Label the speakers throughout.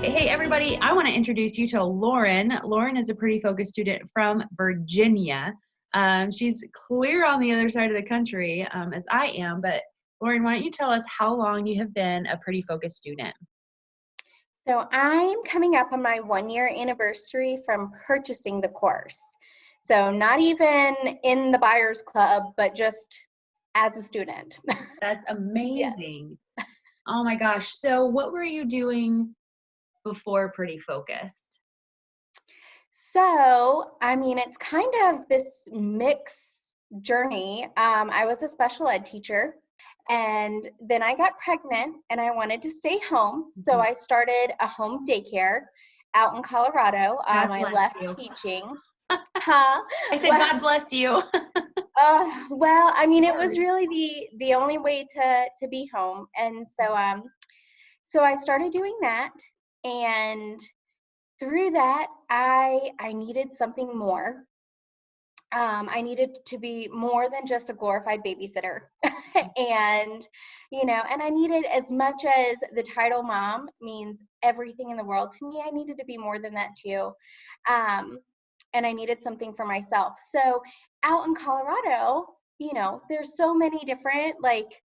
Speaker 1: Hey, everybody, I want to introduce you to Lauren. Lauren is a Pretty Focused student from Virginia. She's clear on the other side of the country as I am, but Lauren, why don't you tell us how long you have been a Pretty Focused student?
Speaker 2: So I'm coming up on my 1-year anniversary from purchasing the course. So not even in the buyer's club, but just as a student.
Speaker 1: That's
Speaker 2: Yes.
Speaker 1: amazing. Oh my gosh. So what were you doing before Pretty Focused?
Speaker 2: So, I mean, it's kind of this mixed journey. I was a special ed teacher, and then I got pregnant and I wanted to stay home. So
Speaker 1: Mhm.
Speaker 2: I started a home daycare out in Colorado.
Speaker 1: God
Speaker 2: I
Speaker 1: bless
Speaker 2: left
Speaker 1: you.
Speaker 2: teaching. Huh?
Speaker 1: I said,
Speaker 2: Well,
Speaker 1: God bless you.
Speaker 2: well, I mean, it was
Speaker 1: Sorry.
Speaker 2: really the only way to be home, and so I started doing that, and through that, I needed something more. I needed to be more than just a glorified babysitter, and and I needed, as much as the title mom means everything in the world to me, I needed to be more than that too. Um, and I needed something for myself. So out in Colorado, there's so many different like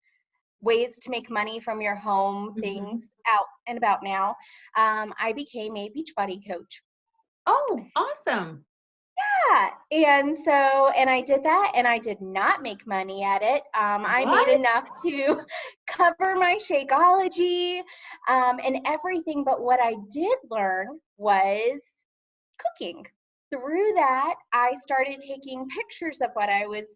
Speaker 2: ways to make money from your home,
Speaker 1: Mhm.
Speaker 2: things out and about now. I became a Beachbody coach.
Speaker 1: Oh, awesome.
Speaker 2: And so, and I did that, and I did not make money at it. I made
Speaker 1: What?
Speaker 2: enough to cover my Shakeology and everything. But what I did learn was cooking. Through that, I started taking pictures of what I was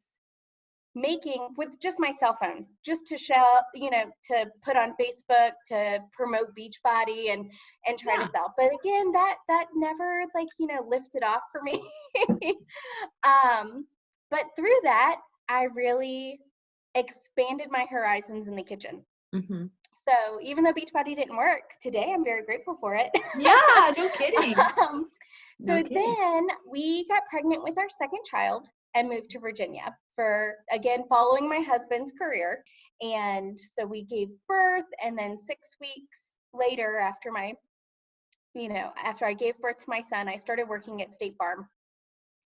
Speaker 2: making with just my cell phone, just to show, to put on Facebook to promote Beachbody and try to
Speaker 1: Yeah.
Speaker 2: sell. But again, that never like lifted off for me. But through that, I really expanded my horizons in the kitchen.
Speaker 1: Mhm.
Speaker 2: So even though Beachbody didn't work today, I'm very grateful for it.
Speaker 1: Yeah, no kidding.
Speaker 2: um,
Speaker 1: No
Speaker 2: so
Speaker 1: kidding.
Speaker 2: then we got pregnant with our second child and moved to Virginia for, again, following my husband's career. And so we gave birth, and then 6 weeks later, after I gave birth to my son, I started working at State Farm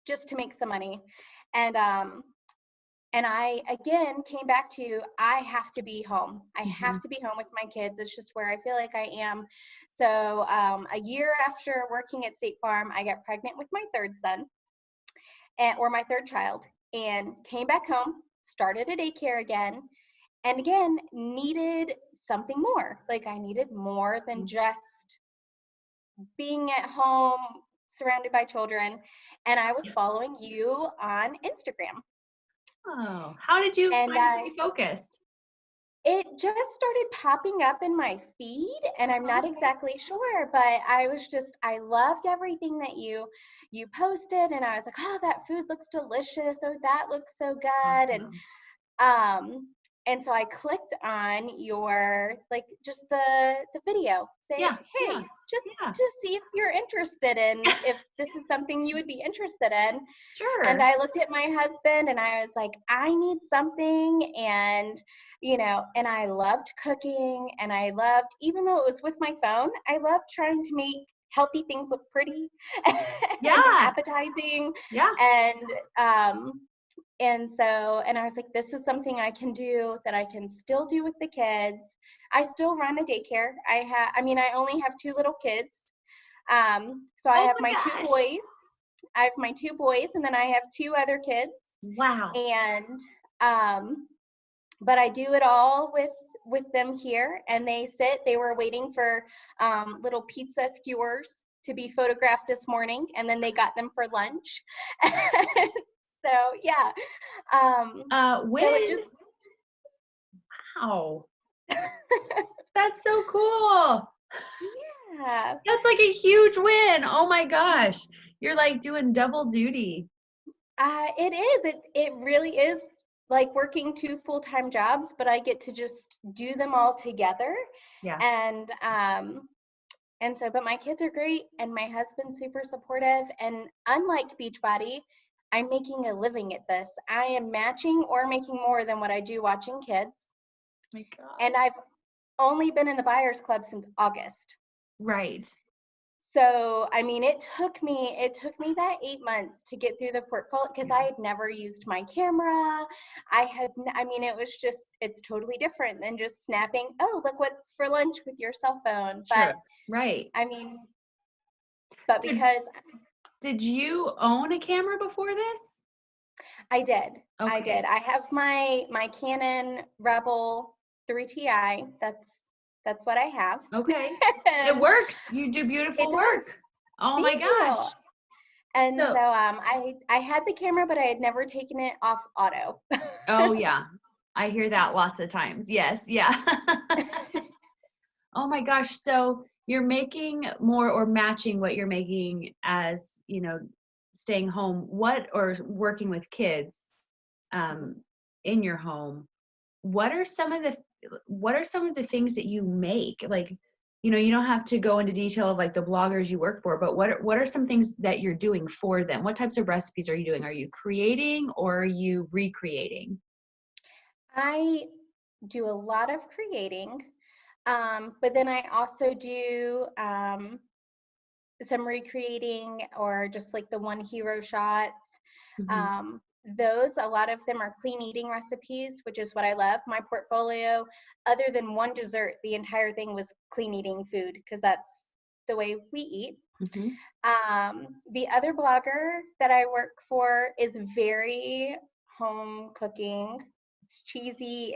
Speaker 2: just to make some money. And I again came back to, I have to be home. I have
Speaker 1: Mhm.
Speaker 2: to be home with my kids. It's just where I feel like I am. So a year after working at State Farm, I got pregnant with my third son, or my third child, and came back home, started a daycare again, and again needed something more. Like I needed more than just being at home surrounded by children. And I was
Speaker 1: Yeah.
Speaker 2: following you on Instagram.
Speaker 1: Oh, how did you
Speaker 2: And
Speaker 1: find Pretty Focused?
Speaker 2: it just started popping up in my feed, and I'm not
Speaker 1: Okay.
Speaker 2: exactly sure, but I loved everything that you posted, and I was like, oh, that food looks delicious, oh, that looks so good. and
Speaker 1: Awesome.
Speaker 2: um and so I clicked on your, like, just the video, say,
Speaker 1: Yeah, yeah,
Speaker 2: hey, just
Speaker 1: yeah.
Speaker 2: to see if you're interested in, if this is something you would be interested in. And
Speaker 1: Sure.
Speaker 2: I looked at my husband and I was like, I need something. And I loved cooking, and I loved, even though it was with my phone, I loved trying to make healthy things look pretty and
Speaker 1: Yeah,
Speaker 2: appetizing.
Speaker 1: yeah.
Speaker 2: And, um, and I was like, this is something I can do, that I can still do with the kids. I still run a daycare. I only have two little kids. So I
Speaker 1: Oh
Speaker 2: have
Speaker 1: my
Speaker 2: my two
Speaker 1: gosh.
Speaker 2: boys. I have my two boys, and then I have two other kids.
Speaker 1: Wow.
Speaker 2: And um, but I do it all with them here, and they were waiting for little pizza skewers to be photographed this morning, and then they got them for lunch. So yeah, so it
Speaker 1: When,
Speaker 2: just
Speaker 1: wow, that's so cool.
Speaker 2: yeah.
Speaker 1: That's like a huge win. Oh my gosh. You're like doing double duty.
Speaker 2: It is. It really is like working two full-time jobs, but I get to just do them all together.
Speaker 1: Yeah.
Speaker 2: And so, but my kids are great, and my husband's super supportive. And unlike Beachbody, I'm making a living at this. I am matching or making more than what I do watching kids.
Speaker 1: My God.
Speaker 2: And I've only been in the Buyers Club since August.
Speaker 1: Right.
Speaker 2: So, I mean, it took me that 8 months to get through the portfolio because I had never used my camera. I mean, it's totally different than just snapping, oh, look what's for lunch with your cell phone. But
Speaker 1: Sure. Right.
Speaker 2: I mean, but
Speaker 1: So
Speaker 2: because
Speaker 1: did you own a camera before this?
Speaker 2: I did, I
Speaker 1: Okay.
Speaker 2: did. I have my Canon Rebel 3Ti. That's what I have.
Speaker 1: Okay. It
Speaker 2: And
Speaker 1: works. You do
Speaker 2: it
Speaker 1: beautiful
Speaker 2: does.
Speaker 1: work. Oh my
Speaker 2: Thank you.
Speaker 1: gosh.
Speaker 2: And so
Speaker 1: So,
Speaker 2: I had the camera, but I had never taken it off auto.
Speaker 1: oh yeah. I hear that lots of times. Yes. Yeah. Oh my gosh. So you're making more or matching what you're making as, staying home, or working with kids um, in your home. What are some of the things that you make? Like, you don't have to go into detail of like the bloggers you work for, but what are some things that you're doing for them? What types of recipes are you doing? Are you creating or are you recreating?
Speaker 2: I do a lot of creating, but then I also do some recreating or just like the one hero shots.
Speaker 1: Mhm.
Speaker 2: Um, a lot of them are clean eating recipes, which is what I love. My portfolio, other than one dessert, the entire thing was clean eating food because that's the way we eat.
Speaker 1: Mhm.
Speaker 2: The other blogger that I work for is very home cooking. It's cheesy.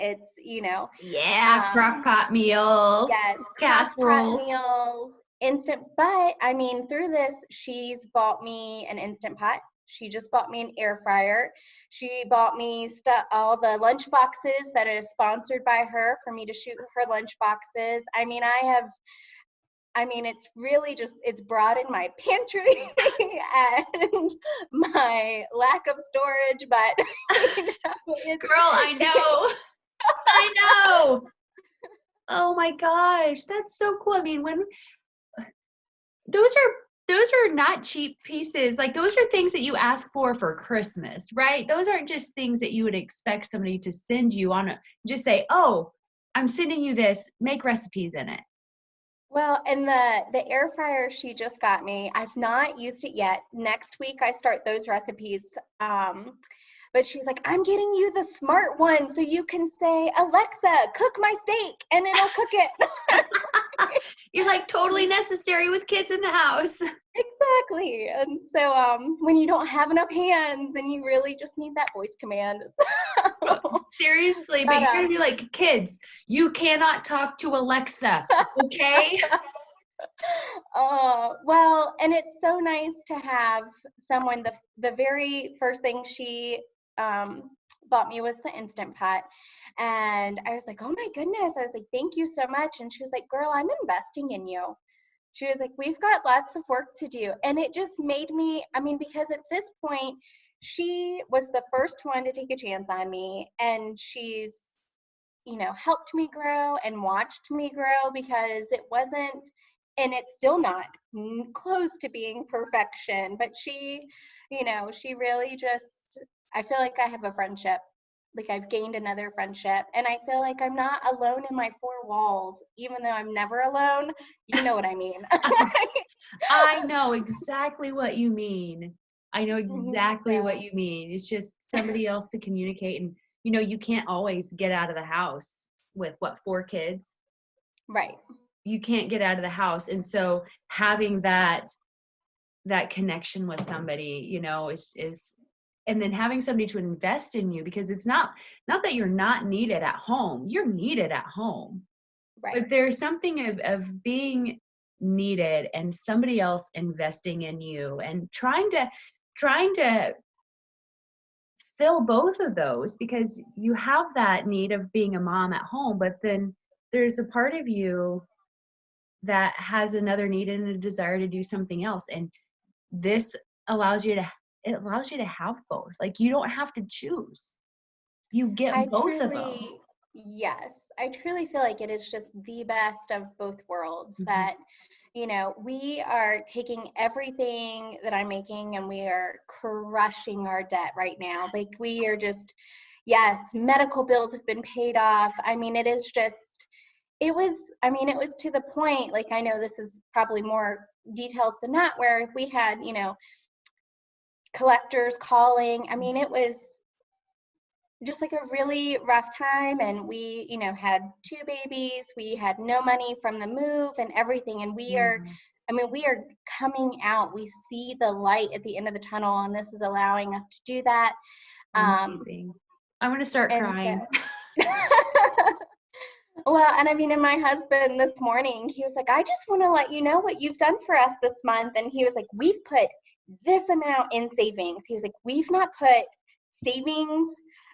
Speaker 1: Yeah, crock
Speaker 2: Um,
Speaker 1: pot meals,
Speaker 2: yeah, it's crock pot
Speaker 1: casseroles.
Speaker 2: meals, instant. But I mean, through this, she's bought me an instant pot. She just bought me an air fryer. She bought me all the lunch boxes that is sponsored by her for me to shoot her lunch boxes. It's really just, it's broadened my pantry and my lack of storage, but it's,
Speaker 1: Girl, I know. I know. Oh my gosh, that's so cool. I mean, when those are those are not cheap pieces. Like those are things that you ask for Christmas, right? Those aren't just things that you would expect somebody to send you on a just say, "Oh, I'm sending you this. Make recipes in it."
Speaker 2: well, and the air fryer she just got me, I've not used it yet. Next week I start those recipes. But she's like, I'm getting you the smart one so you can say, Alexa, cook my steak, and it'll cook it.
Speaker 1: You're like totally necessary with kids in the house.
Speaker 2: Exactly. And so when you don't have enough hands and you really just need that voice command.
Speaker 1: Seriously, but
Speaker 2: But
Speaker 1: you're gonna be like, kids, you cannot talk to Alexa, okay?
Speaker 2: well, and it's so nice to have someone. The very first thing she um, bought me was the Instant Pot. And I was like, oh my goodness. I was like, thank you so much. And she was like, girl, I'm investing in you. She was like, we've got lots of work to do. And it just made me, I mean, because at this point, she was the first one to take a chance on me. And she's, helped me grow and watched me grow because it wasn't, and it's still not close to being perfection. But she really just, I feel like I have a friendship. Like I've gained another friendship, and I feel like I'm not alone in my four walls, even though I'm never alone. You know what I mean?
Speaker 1: I know exactly what you mean. I know exactly what
Speaker 2: So,
Speaker 1: you mean. It's just somebody else to communicate and you can't always get out of the house with what, four kids?
Speaker 2: right.
Speaker 1: You can't get out of the house. And so having that connection with somebody, is and then having somebody to invest in you because it's not that you're not needed at home. You're needed at home.
Speaker 2: Right.
Speaker 1: But there's something of being needed and somebody else investing in you and trying to fill both of those because you have that need of being a mom at home, but then there's a part of you that has another need and a desire to do something else. And this allows you to it allows you to have both. Like you don't have to choose. You get
Speaker 2: I
Speaker 1: both of them.
Speaker 2: truly, yes, I truly feel like it is just the best of both worlds
Speaker 1: Mhm.
Speaker 2: that, we are taking everything that I'm making and we are crushing our debt right now. Like we are just, yes, medical bills have been paid off. I mean, it is just, it was, I mean, it was to the point, like, I know this is probably more details than that, where we had, you know, collectors calling. I mean, it was just like a really rough time. And we, you know, had 2 babies. We had no money from the move and everything. And we are,
Speaker 1: Mhm.
Speaker 2: I mean, we are coming out. We see the light at the end of the tunnel, and this is allowing us to do that.
Speaker 1: Amazing. I want to start
Speaker 2: And
Speaker 1: crying.
Speaker 2: so, well, and I mean, and my husband this morning, he was like, I just want to let you know what you've done for us this month. And he was like, we've put this amount in savings. He was like, we've not put savings,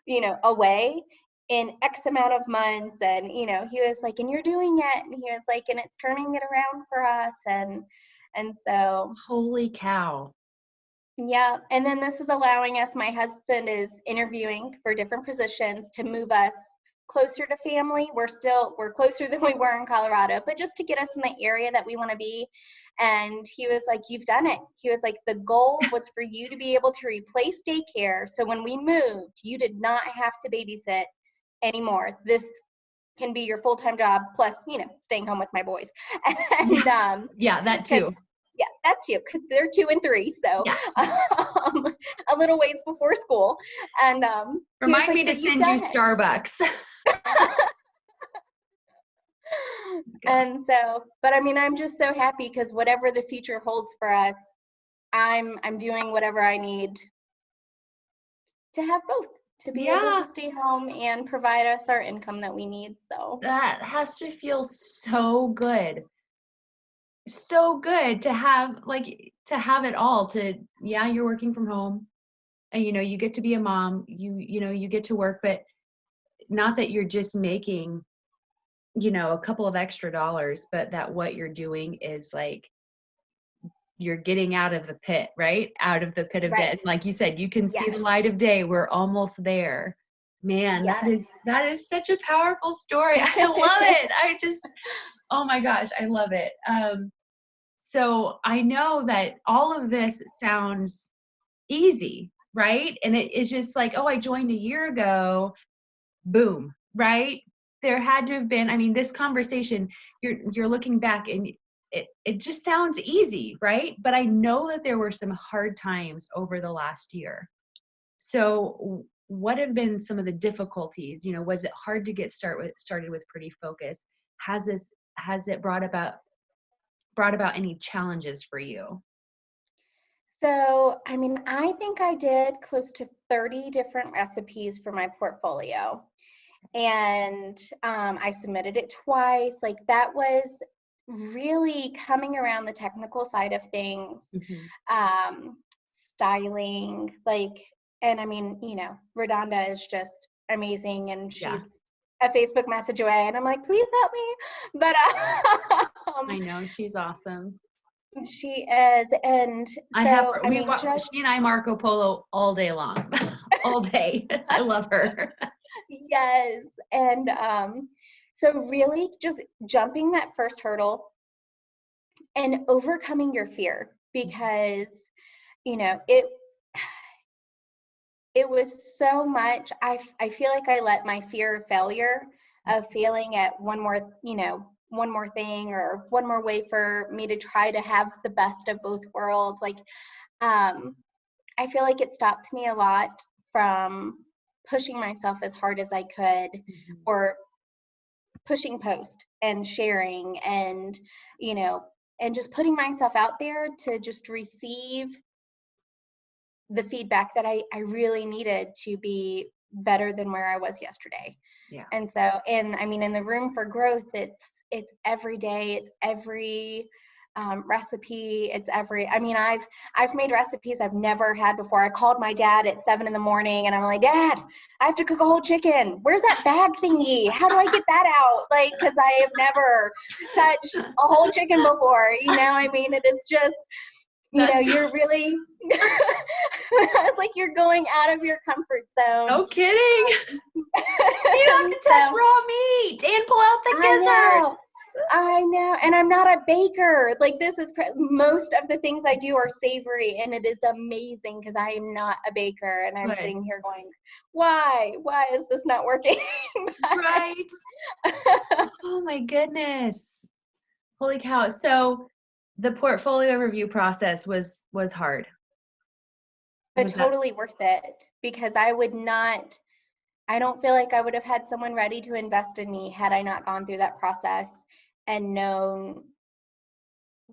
Speaker 2: you know, away in X amount of months. And, you know, he was like, and you're doing it. And he was like, and it's turning it around for us. And so,
Speaker 1: Holy cow.
Speaker 2: yeah. And then this is allowing us, my husband is interviewing for different positions to move us closer to family. We're closer than we were in Colorado, but just to get us in the area that we want to be. And he was like, you've done it. He was like, the goal was for you to be able to replace daycare. So when we moved, you did not have to babysit anymore. This can be your full-time job, plus, you know, staying home with my boys. And
Speaker 1: Yeah, that too.
Speaker 2: yeah, that too, because they're 2 and 3, so
Speaker 1: Yeah.
Speaker 2: a little ways before school. And
Speaker 1: Remind
Speaker 2: like,
Speaker 1: me to
Speaker 2: but you've
Speaker 1: send you
Speaker 2: done it.
Speaker 1: Starbucks.
Speaker 2: And so, but I mean, I'm just so happy because whatever the future holds for us, I'm doing whatever I need to have both, to be able
Speaker 1: Yeah,
Speaker 2: to stay home and provide us our income that we need. So
Speaker 1: that has to feel so good. So good to have it all to, yeah, you're working from home and, you know, you get to be a mom, you know, you get to work, but not that you're just making, you know, a couple of extra dollars, but that what you're doing is like, you're getting out of the pit, right? Out of the pit of
Speaker 2: right,
Speaker 1: death. Like you said, you can see
Speaker 2: yes,
Speaker 1: the light of day. We're almost there. Man,
Speaker 2: yes.
Speaker 1: that is such a powerful story. I love it. Oh my gosh, I love it. So I know that all of this sounds easy, right? And it's just like, oh, I joined a year ago, boom, right? There had to have been, I mean, this conversation, you're looking back and it just sounds easy, right? But I know that there were some hard times over the last year. So what have been some of the difficulties? You know, was it hard to get started with Pretty Focus? Has it brought about any challenges for you?
Speaker 2: So, I mean, I think I did close to 30 different recipes for my portfolio. And I submitted it twice. Like, that was really coming around the technical side of things,
Speaker 1: Mhm.
Speaker 2: styling, like, and I mean, you know, Redonda is just amazing, and
Speaker 1: Yeah,
Speaker 2: she's a Facebook message away, and I'm like, please help me. But
Speaker 1: I know she's awesome.
Speaker 2: she is, and
Speaker 1: I have
Speaker 2: so
Speaker 1: her.
Speaker 2: I mean, just
Speaker 1: She and I Marco Polo all day long, all day. I love her.
Speaker 2: yes, and so really just jumping that first hurdle and overcoming your fear, because you know it was so much. I feel like I let my fear of failure, of failing at one more, you know, one more thing or one more way for me to try to have the best of both worlds, like I feel like it stopped me a lot from pushing myself as hard as I could,
Speaker 1: Mhm.
Speaker 2: or pushing post and sharing, and you know, and just putting myself out there to just receive the feedback that I really needed to be better than where I was yesterday.
Speaker 1: Yeah.
Speaker 2: And so, and I mean, in the room for growth, it's every day, it's every recipe, it's every. I mean, I've made recipes I've never had before. I called my dad at 7 in the morning, and I'm like, Dad, I have to cook a whole chicken. Where's that bag thingy? How do I get that out? Like, because I have never touched a whole chicken before. You know, I mean, it is just, you know,
Speaker 1: That's
Speaker 2: you're really, it's like you're going out of your comfort zone.
Speaker 1: no kidding. You have
Speaker 2: And
Speaker 1: to touch
Speaker 2: so
Speaker 1: raw meat and pull out the
Speaker 2: I
Speaker 1: gizzard.
Speaker 2: know. I know, and I'm not a baker. Like this is most of the things I do are savory, and it is amazing because I am not a baker, and I'm
Speaker 1: Right.
Speaker 2: sitting here going, why is this not working?
Speaker 1: Right. Oh my goodness. Holy cow. So the portfolio review process was hard.
Speaker 2: But
Speaker 1: Was that
Speaker 2: totally worth it because I don't feel like I would have had someone ready to invest in me had I not gone through that process and known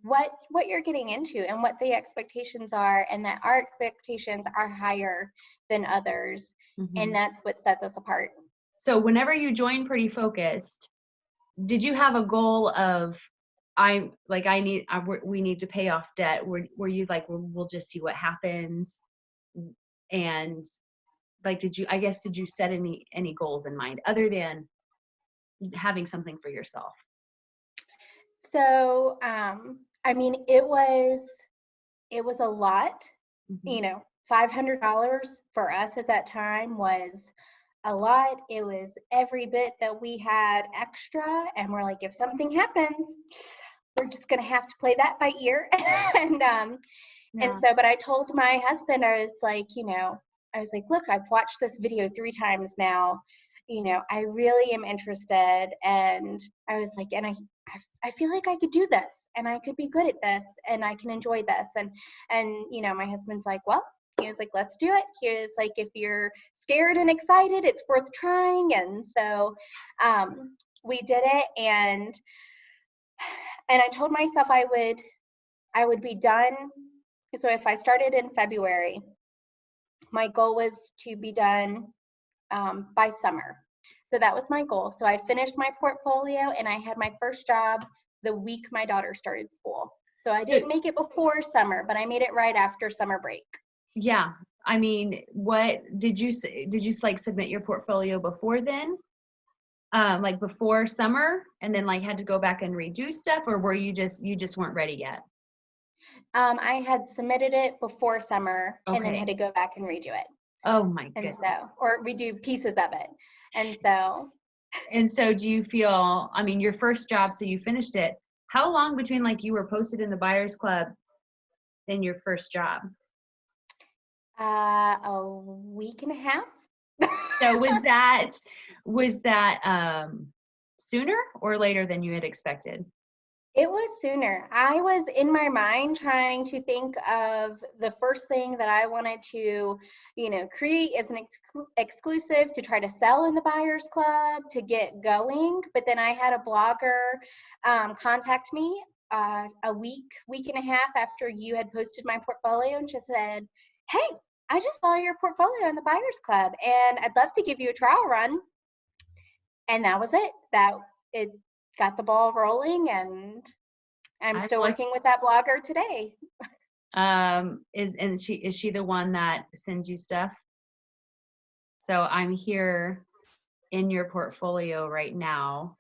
Speaker 2: what you're getting into and what the expectations are, and that our expectations are higher than others, and
Speaker 1: Mhm.
Speaker 2: that's what sets us apart.
Speaker 1: So whenever you joined Pretty Focused, did you have a goal of we need to pay off debt? Were you like, we'll just see what happens? And like, did you set any goals in mind other than having something for yourself?
Speaker 2: So I mean, it was a lot.
Speaker 1: Mhm.
Speaker 2: $500 for us at that time was a lot. It was every bit that we had extra, and we're like, if something happens, we're just gonna have to play that by ear. and and
Speaker 1: Yeah.
Speaker 2: so, but I told my husband, I was like, look, I've watched this video 3 times now. I really am interested. And I was like, and I feel like I could do this, and I could be good at this, and I can enjoy this. And my husband's like, well, he was like, let's do it. He was like, if you're scared and excited, it's worth trying. And so we did it. And I told myself I would be done. So if I started in February, my goal was to be done by summer. So that was my goal. So I finished my portfolio, and I had my first job the week my daughter started school. So I
Speaker 1: So,
Speaker 2: didn't make it before summer, but I made it right after summer break.
Speaker 1: yeah. I mean, what did you like submit your portfolio before then? Like before summer, and then like had to go back and redo stuff, or were you just weren't ready yet?
Speaker 2: I had submitted it before summer and then
Speaker 1: Okay.
Speaker 2: had to go back and redo it.
Speaker 1: Oh my
Speaker 2: And
Speaker 1: goodness.
Speaker 2: so, or redo pieces of it. And so,
Speaker 1: And so do you feel, I mean, your first job, so you finished it. How long between like you were posted in the Buyers Club and your first job?
Speaker 2: a week and a half.
Speaker 1: So was that sooner or later than you had expected?
Speaker 2: It was sooner. I was in my mind trying to think of the first thing that I wanted to, create as an exclusive to try to sell in the Buyers Club to get going. But then I had a blogger contact me a week and a half after you had posted my portfolio, and she said, "Hey, I just saw your portfolio in the Buyers Club, and I'd love to give you a trial run." And that was it. That it got the ball rolling, and I'm
Speaker 1: I'm
Speaker 2: still
Speaker 1: like,
Speaker 2: working with that blogger today.
Speaker 1: is she the one that sends you stuff? So I'm here in your portfolio right now.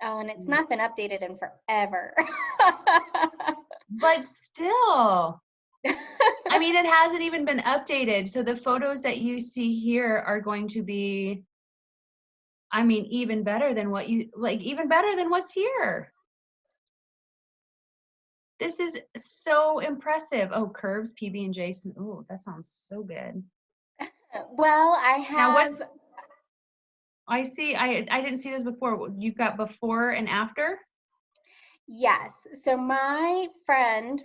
Speaker 2: Oh, and it's not been updated in forever.
Speaker 1: But still, I mean, it hasn't even been updated. So the photos that you see here are going to be, I mean, even better than even better than what's here. This is so impressive. Oh, curves, PB and J. Oh, that sounds so good.
Speaker 2: Well, I
Speaker 1: Now, what
Speaker 2: have,
Speaker 1: I see, I didn't see this before. You've got before and after.
Speaker 2: yes. So my friend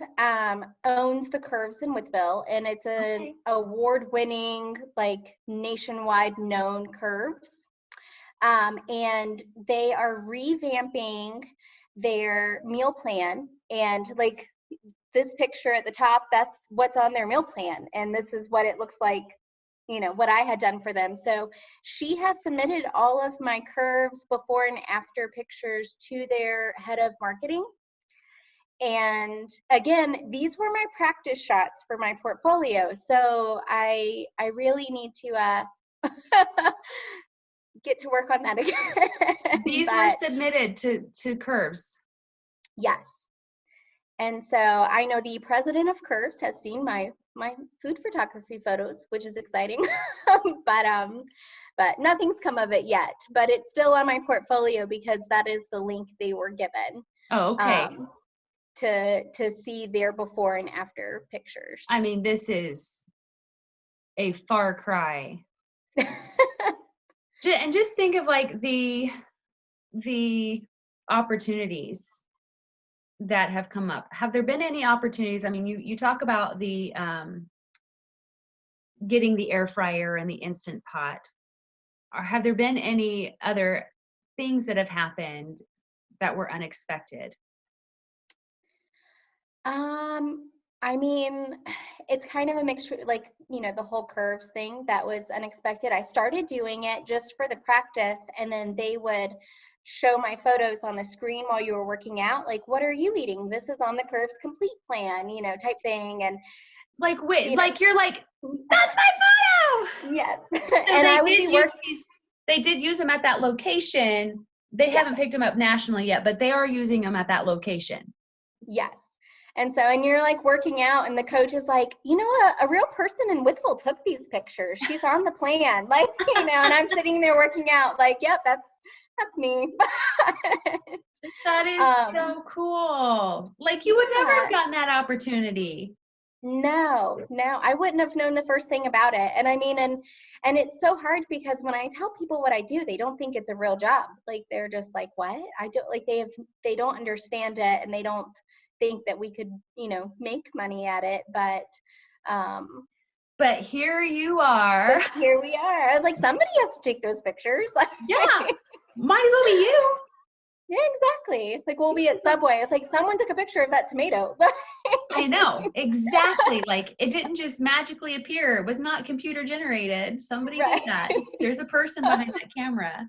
Speaker 2: owns the Curves in Woodville, and it's an
Speaker 1: Okay.
Speaker 2: award-winning, like nationwide known Curves. And they are revamping their meal plan, and like this picture at the top, that's what's on their meal plan, and this is what it looks like, what I had done for them. So she has submitted all of my curves before and after pictures to their head of marketing. And again, these were my practice shots for my portfolio, so I really need to get to work on that again.
Speaker 1: These were
Speaker 2: But
Speaker 1: submitted to curves.
Speaker 2: yes. And so I know the president of Curves has seen my my food photography photos, which is exciting. But nothing's come of it yet. But it's still on my portfolio because that is the link they were given.
Speaker 1: Oh, okay.
Speaker 2: To see their before and after pictures.
Speaker 1: I mean, this is a far cry. And just think of like the opportunities that have come up. Have there been any opportunities? I mean, you talk about the getting the air fryer and the Instant Pot. Or have there been any other things that have happened that were unexpected?
Speaker 2: I mean, it's kind of a mixture, like, the whole curves thing that was unexpected. I started doing it just for the practice, and then they would show my photos on the screen while you were working out. Like, what are you eating? This is on the Curves Complete plan, type thing. And
Speaker 1: like, wait, like you're like, that's my photo.
Speaker 2: Yes.
Speaker 1: So
Speaker 2: and
Speaker 1: they
Speaker 2: I would
Speaker 1: did
Speaker 2: be
Speaker 1: use these, they did use them at that location. They haven't picked them up nationally yet, but they are using them at that location.
Speaker 2: Yes. And so, and you're like working out, and the coach is like, a real person in Whitville took these pictures. She's on the plan, like, and I'm sitting there working out, like, yep, that's me.
Speaker 1: That is so cool. Like, you would never have gotten that opportunity.
Speaker 2: No, I wouldn't have known the first thing about it. And I mean, and it's so hard because when I tell people what I do, they don't think it's a real job. Like, they're just like, what? I don't, like, they don't understand it, and they don't think that we could, make money at it. But
Speaker 1: here you are.
Speaker 2: Here we are. I was like, somebody has to take those pictures.
Speaker 1: Yeah, might as well be you.
Speaker 2: Yeah, exactly. Like, we'll be at Subway. It's like, someone took a picture of that tomato.
Speaker 1: I know, exactly. Like, it didn't just magically appear. It was not computer generated. Somebody did that. There's a person behind that camera.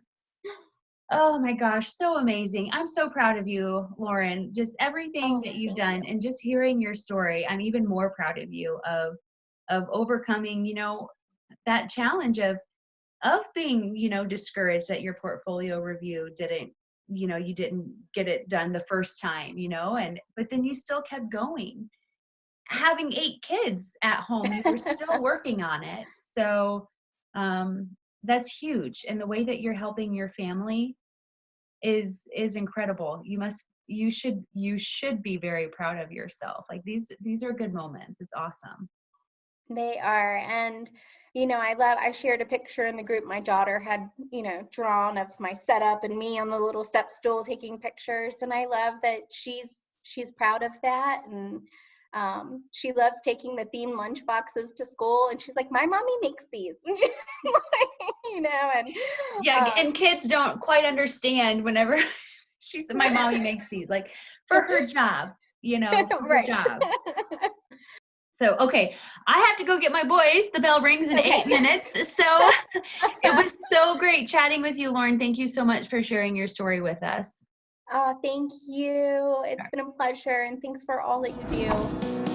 Speaker 1: Oh my gosh, so amazing. I'm so proud of you, Lauren. Just everything that you've done, and just hearing your story. I'm even more proud of you of overcoming, that challenge of being, discouraged that your portfolio review didn't, you didn't get it done the first time, but then you still kept going. Having 8 kids at home, you were still working on it. So that's huge. And the way that you're helping your family is incredible. You should be very proud of yourself. Like, these are good moments. It's awesome.
Speaker 2: They are. And I shared a picture in the group my daughter had drawn of my setup and me on the little step stool taking pictures, and I love that she's proud of that. And she loves taking the themed lunch boxes to school, and she's like, my mommy makes these. And
Speaker 1: and kids don't quite understand whenever she said, my mommy makes these, like, for her job, for her job. So, okay, I have to go get my boys. The bell rings in 8 minutes. So it was so great chatting with you, Lauren. Thank you so much for sharing your story with us.
Speaker 2: Thank you. It's been a pleasure, and thanks for all that you do.